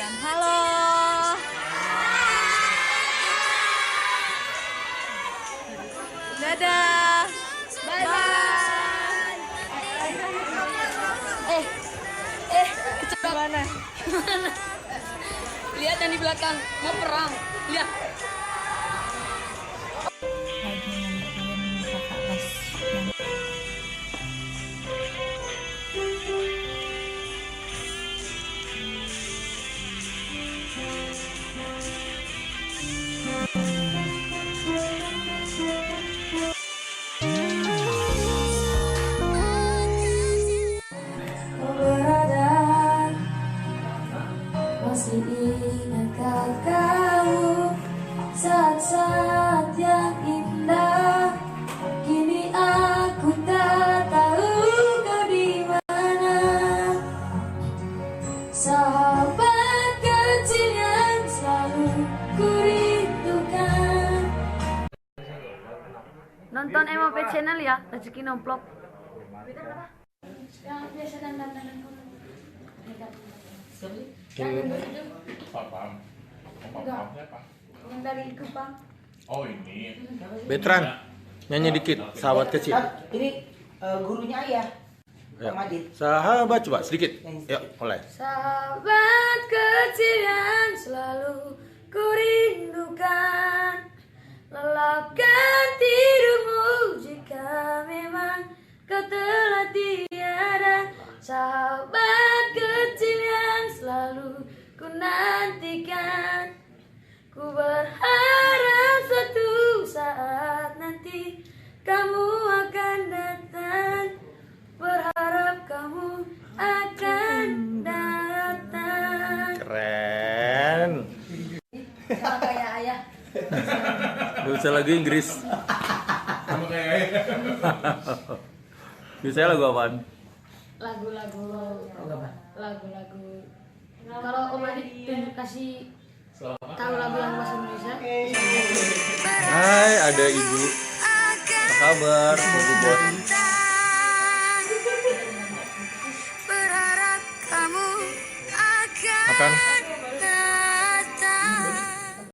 Katakan halo. Dadah. Bye bye. Kecepat mana? Lihat yang di belakang, mau perang. Lihat. Lagi nungguin kakak les yang masih ingatkah kau saat-saat yang indah? Kini aku tak tahu kau di mana. Sahabat kecil yang selalu ku rindukan. Nonton MOP channel ya, rezeki nomplok. Yang biasa dandan-dandan Paham. Siapa? yang dari Kupang. Oh ini. Betran, nyanyi dikit, sahabat kecil. Ini gurunya ayah. Ya. Pak Madit. Sahabat, coba sedikit. Yuk, mulai. Sahabat kecil yang selalu ku rindukan, lelapkan tidurmu jika memang kau telah tiada. Sahabat kecil yang selalu ku nantikan, ku berharap suatu saat nanti kamu akan datang. Berharap kamu akan datang. Keren. Sama kayak ayah. Bisa lagu Inggris. Sama kayak Bisa lagu apaan? Lagu-lagu. Kalau Om Adit kasih tahu lagu yang bahasa Indonesia. Hai, ada ibu. Apa kabar? Ibu bos. Berharap kamu akan Makan.